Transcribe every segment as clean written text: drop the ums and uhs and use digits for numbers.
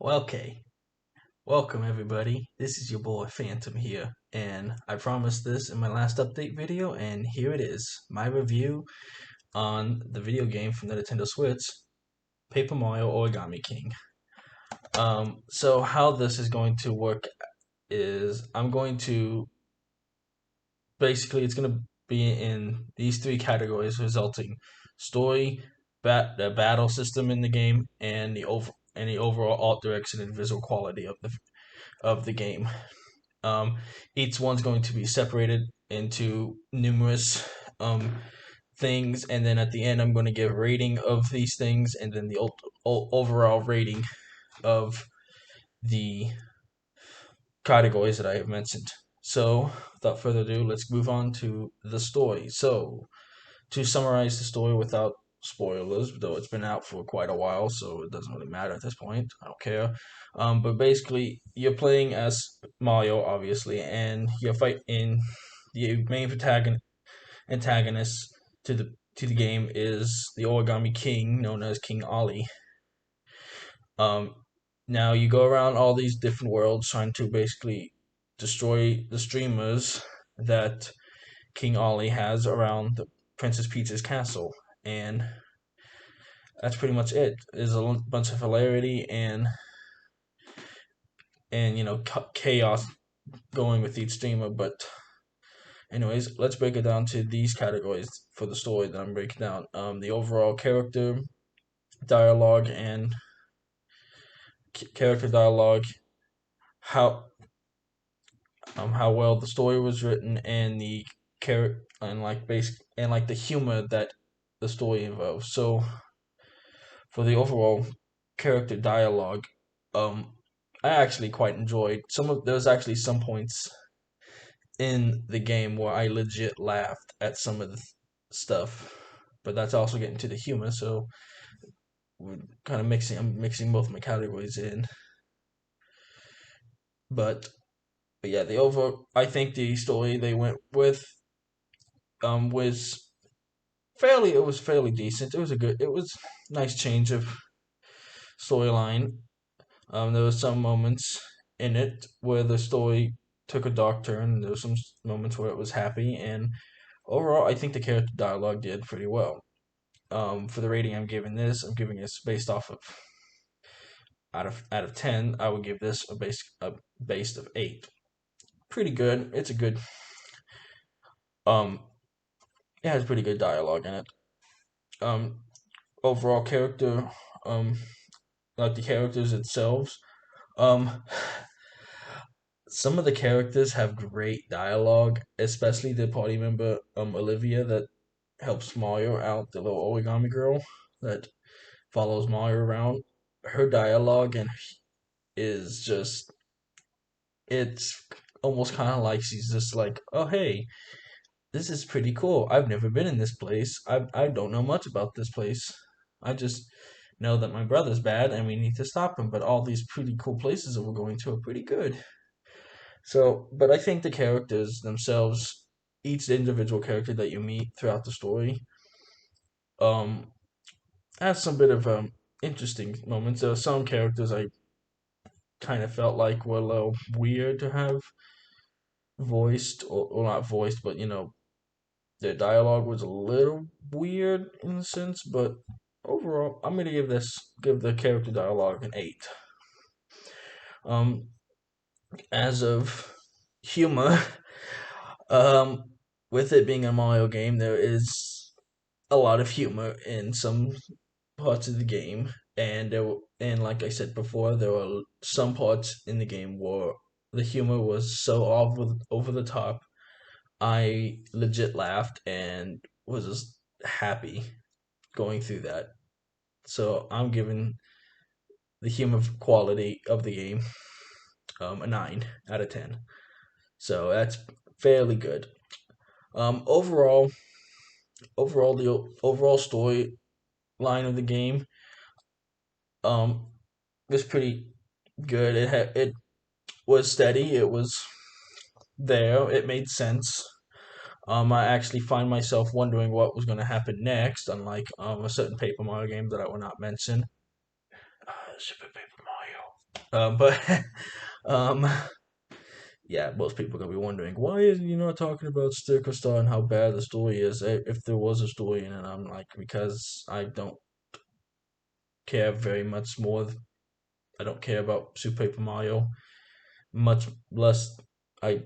Okay, welcome everybody. This is your boy Phantom here, and I promised this in my last update video, and here it is, my review on the video game from the Nintendo Switch, Paper Mario Origami King. So how this is going to work is I'm going to basically it's going to be in these three categories, resulting story, the battle system in the game, and the overall art direction and visual quality of the game. Um, each one's going to be separated into numerous things, and then at the end, I'm going to give a rating of these things, and then the overall rating of the categories that I have mentioned. So, without further ado, let's move on to the story. So, to summarize the story without spoilers, though it's been out for quite a while, so it doesn't really matter at this point. I don't care. But basically, you're playing as Mario, obviously, and you're fighting the main antagonist to the game is the Origami King, known as King Ollie. Um, Now you go around all these different worlds trying to basically destroy the streamers that King Ollie has around the Princess Peach's castle, and that's pretty much it. There's a bunch of hilarity and chaos going with each streamer. But anyways, let's break it down to these categories for the story that I'm breaking down. The overall character dialogue and character dialogue, how how well the story was written, and the character and like the humor that the story involves. So for the overall character dialogue, um, I actually quite enjoyed there's actually some points in the game where I legit laughed at some of the stuff, but that's also getting to the humor. So we're kind of I'm mixing both my categories in, but yeah, I think the story they went with was fairly decent. It was nice change of storyline. There were some moments in it where the story took a dark turn. There were some moments where it was happy, and overall, I think the character dialogue did pretty well. For the rating I'm giving this based off of out of 10. I would give this a base of 8. Pretty good. It's a good um. It has pretty good dialogue in it. Um, Overall character like the characters themselves. Um, some of the characters have great dialogue, especially the party member Olivia that helps Mario out, the little origami girl that follows Mario around. Her dialogue and is just it's almost kind of like she's just like, oh hey, this is pretty cool. I've never been in this place. I don't know much about this place. I just know that my brother's bad and we need to stop him. But all these pretty cool places that we're going to are pretty good. So, but I think the characters themselves, each individual character that you meet throughout the story, um, has some bit of interesting moments. There are some characters I kind of felt like were a little weird to have voiced, or not voiced, but their dialogue was a little weird in a sense. But overall, I'm gonna give the character dialogue an 8. Um, as of humor, um, with it being a Mario game, there is a lot of humor in some parts of the game, and and like I said before, there were some parts in the game where the humor was so over the top. I legit laughed and was just happy going through that. So I'm giving the humor quality of the game a 9 out of 10. So that's fairly good. Overall, the overall story line of the game um was pretty good. It was steady. It was there. It made sense. I actually find myself wondering what was going to happen next, unlike a certain Paper Mario game that I will not mention. Super Paper Mario. But um, yeah, most people are gonna be wondering why is you not talking about Sticker Star and how bad the story is if there was a story in it. I'm like because I don't care very much more. I don't care about Super Paper Mario much less. I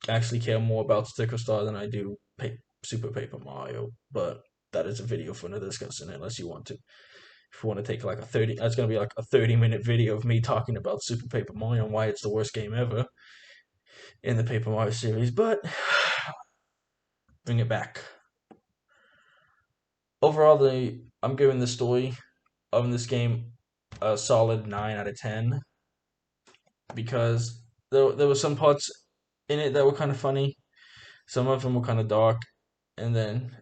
actually care more about Sticker Star than I do Super Paper Mario. But that is a video for another discussion unless you want to. If you want to take like a 30, that's gonna be like a 30-minute video of me talking about Super Paper Mario and why it's the worst game ever in the Paper Mario series. But bring it back. Overall, I'm giving the story of this game a solid 9 out of 10 because there were some parts in it that were kind of funny. Some of them were kind of dark, and then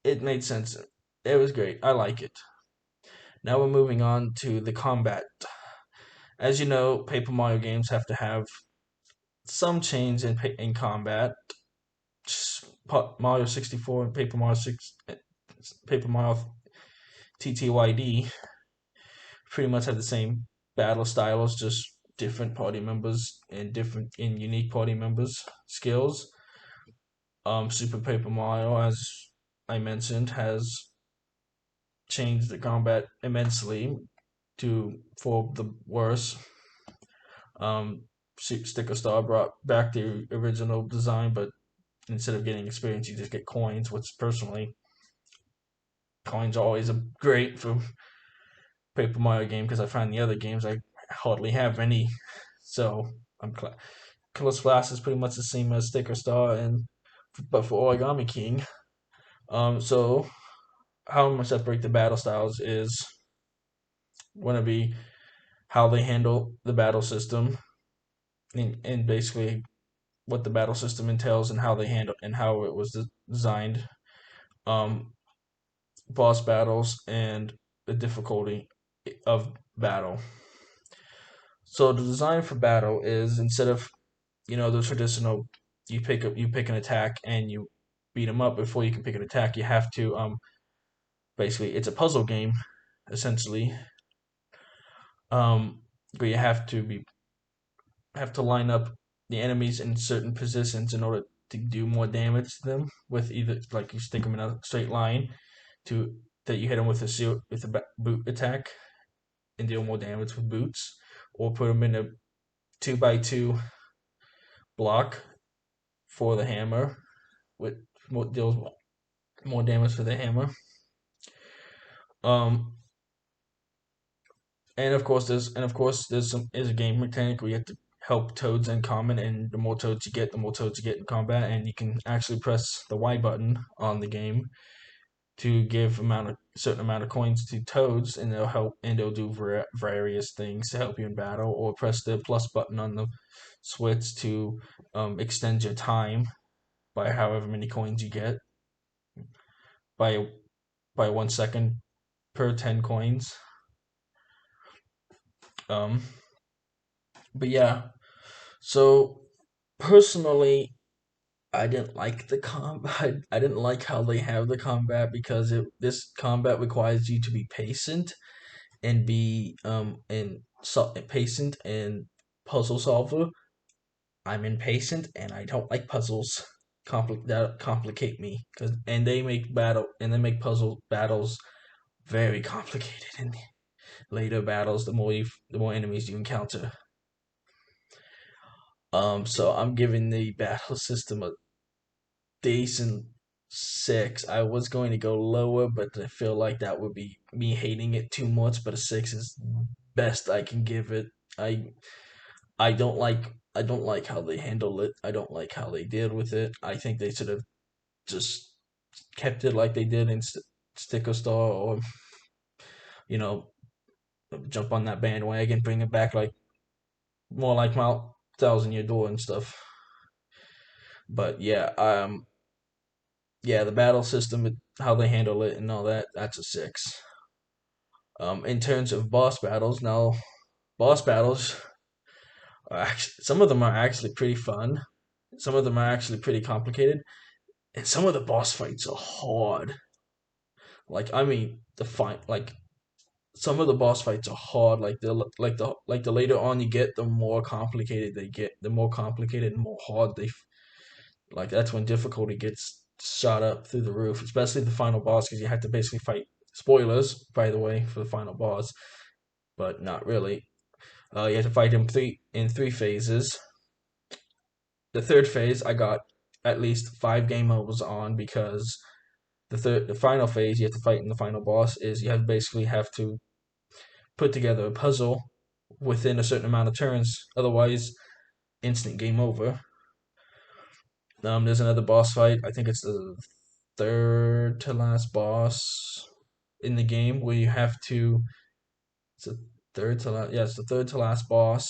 it made sense. It was great. I like it. Now we're moving on to the combat. As you know, Paper Mario games have to have some change in combat. Mario 64 and Paper Mario TTYD pretty much have the same battle styles, just different party members and different and unique party members' skills. Super Paper Mario, as I mentioned, has changed the combat immensely to for the worse. Um, Sticker Star brought back the original design, but instead of getting experience, you just get coins. Which personally, coins are always great for Paper Mario game because I find the other games I hardly have any. So I'm Colorless Blast is pretty much the same as Sticker Star, and but for Origami King. So how I'm gonna separate the battle styles is gonna be how they handle the battle system, and basically what the battle system entails and how they handle and how it was designed. Um, Boss battles and the difficulty of battle. So the design for battle is instead of the traditional you pick an attack and you beat them up before you can pick an attack. You have to basically it's a puzzle game essentially. But you have to line up the enemies in certain positions in order to do more damage to them with either like you stick them in a straight line to that you hit them with a boot attack and deal more damage with boots, or put them in a 2x2 block for the hammer, which deals more damage for the hammer. Um, and of course there's some is a game mechanic where you have to help toads in common, and the more toads you get, the more toads you get in combat, and you can actually press the Y button on the game to give certain amount of coins to toads, and they'll do various things to help you in battle, or press the plus button on the switch to extend your time by however many coins you get by 1 second per 10 coins. Um, but yeah, so personally, I didn't like the combat. I didn't like how they have the combat because this combat requires you to be patient and be patient and puzzle solver. I'm impatient and I don't like puzzles that complicate me because and they make puzzle battles very complicated in later battles. The more enemies you encounter. So I'm giving the battle system a decent 6. I was going to go lower, but I feel like that would be me hating it too much. But a 6 is best I can give it. I I don't like how they handle it. I don't like how they deal with it. I think they should have just kept it like they did in Sticker Star, or you know, jump on that bandwagon, bring it back like more like my Thousand Year Door and stuff. But yeah, the battle system, how they handle it, and all that, that's a 6. In terms of boss battles, now boss battles are actually some of them are actually pretty fun. Some of them are actually pretty complicated, and some of the boss fights are hard. Like I mean, the fight like some of the boss fights are hard. Like the later on you get, the more complicated they get. The more complicated and more hard like. That's when difficulty gets shot up through the roof, especially the final boss, because you have to basically fight. Spoilers, by the way, for the final boss, but not really. You have to fight him three phases. The third phase, I got at least 5 game overs on, because the final phase you have to fight in the final boss is you have basically have to put together a puzzle within a certain amount of turns. Otherwise, instant game over. There's another boss fight. I think it's the third to last boss in the game, where you have to. It's the third to last. Yeah, it's the third to last boss,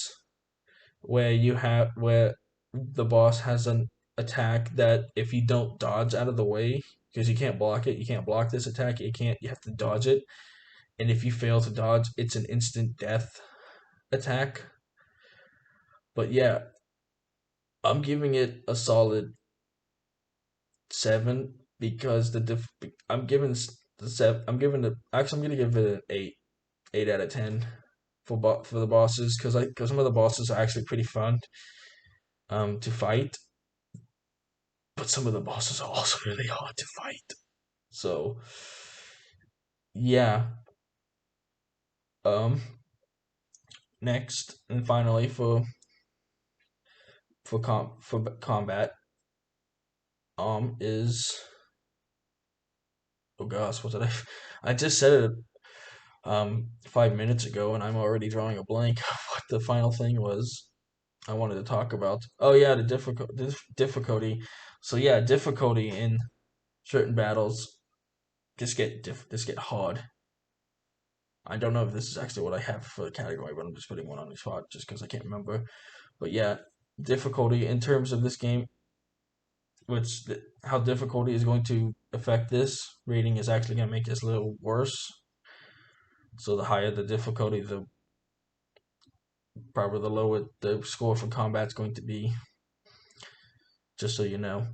where the boss has an attack that if you don't dodge out of the way, because you can't block it, you can't block this attack. You have to dodge it, and if you fail to dodge, it's an instant death attack. But yeah, I'm giving it a solid 7, because I'm giving the seven. I'm gonna give it an 8 out of 10 for the bosses, because some of the bosses are actually pretty fun to fight, but some of the bosses are also really hard to fight. So yeah, um, next and finally for combat is, oh gosh, what did I just said it 5 minutes ago, and I'm already drawing a blank of what the final thing was I wanted to talk about. Oh yeah, difficulty. So yeah, difficulty in certain battles just get hard. I don't know if this is actually what I have for the category, but I'm just putting one on the spot just because I can't remember. But yeah, difficulty in terms of this game, how difficulty is going to affect this rating is actually going to make this a little worse. So the higher the difficulty, the probably the lower the score for combat is going to be. Just so you know.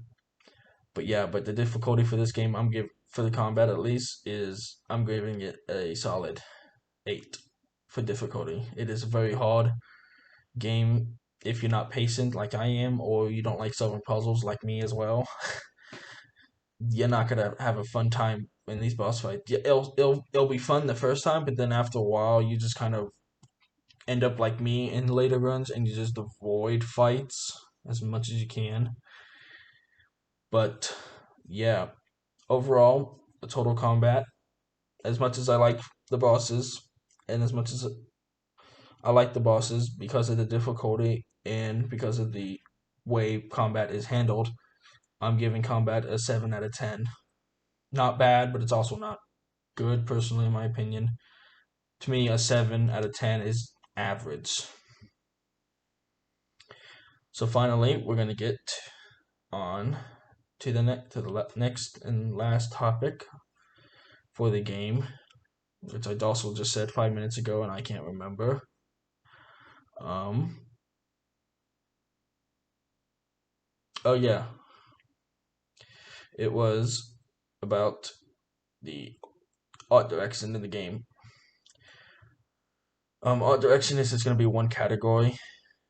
But yeah, but the difficulty for this game, for the combat at least, is I'm giving it a solid 8 for difficulty. It is a very hard game if you're not patient like I am, or you don't like solving puzzles like me as well. You're not gonna have a fun time in these boss fights. Yeah, it'll be fun the first time, but then after a while, you just kind of end up like me in later runs, and you just avoid fights as much as you can. But yeah, overall, the total combat, as much as I like the bosses, and as much as I like the bosses because of the difficulty and because of the way combat is handled, I'm giving combat a 7 out of 10. Not bad, but it's also not good, personally, in my opinion. To me, a 7 out of 10 is average. So finally, we're gonna get on to the next and last topic for the game, which I also just said 5 minutes ago, and I can't remember. Um. Oh yeah, it was about the art direction in the game. Art direction is just going to be one category,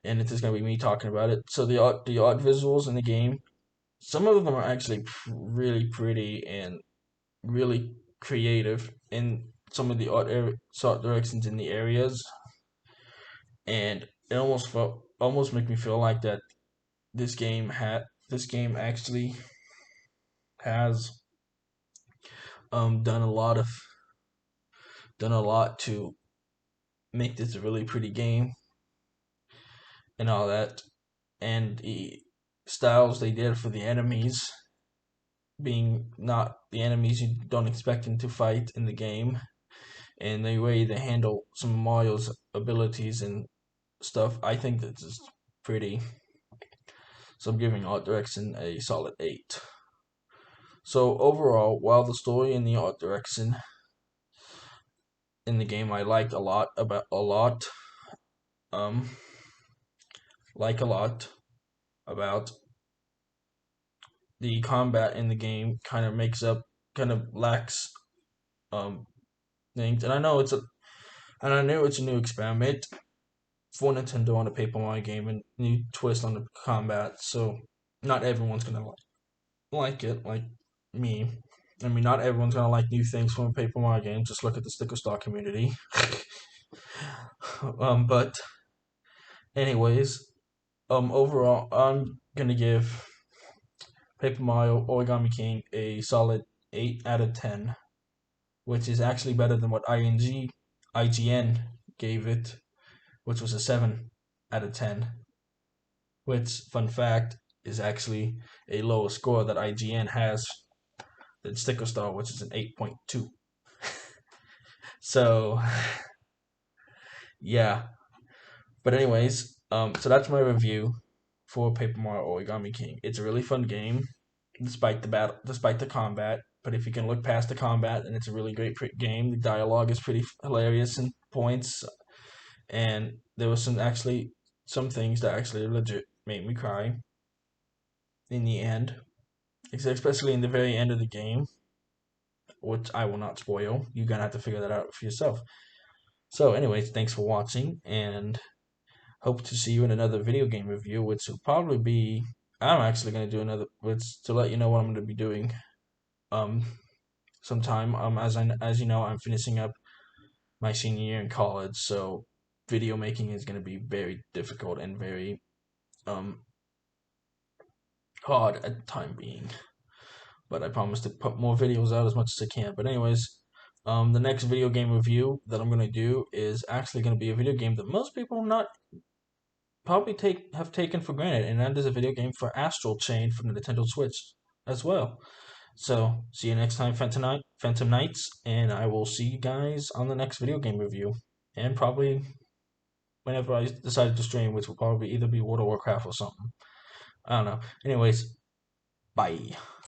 and it's just going to be me talking about it. So the art visuals in the game, some of them are actually really pretty and really creative in some of the art directions in the areas, and it almost make me feel like that this game actually has done a lot to make this a really pretty game and all that. And the styles they did for the enemies being not the enemies you don't expect them to fight in the game, and the way they handle some of Mario's abilities and stuff, I think that's just pretty. So I'm giving art direction a solid 8. So overall, while the story and the art direction in the game I liked um a lot about, the combat in the game kind of lacks um things. And I know And I know it's a new experiment for Nintendo on the Paper Mario game and new twist on the combat. So not everyone's gonna like it, like me. I mean, not everyone's gonna like new things from a Paper Mario game. Just look at the Sticker Star community. But anyways, overall, I'm gonna give Paper Mario Origami King a solid 8 out of 10, which is actually better than what IGN gave it, which was a 7 out of 10. Which, fun fact, is actually a lower score that IGN has than Sticker Star, which is an 8.2. So, yeah. But anyways, so that's my review for Paper Mario Origami King. It's a really fun game, despite the combat. But if you can look past the combat, then it's a really great game. The dialogue is pretty hilarious in points, and there was some things that actually legit made me cry in the end, especially in the very end of the game, which I will not spoil. You're gonna have to figure that out for yourself. So, anyways, thanks for watching, and hope to see you in another video game review, which will probably be. I'm actually gonna do another, which to let you know what I'm gonna be doing. Um, sometime. As you know, I'm finishing up my senior year in college, so video making is gonna be very difficult and very um hard at the time being. But I promise to put more videos out as much as I can. But anyways, the next video game review that I'm gonna do is actually gonna be a video game that most people not probably have taken for granted, and that is a video game for Astral Chain from the Nintendo Switch as well. So see you next time, Phantom Knights, and I will see you guys on the next video game review, and probably whenever I decide to stream, which will probably either be World of Warcraft or something. I don't know. Anyways, bye.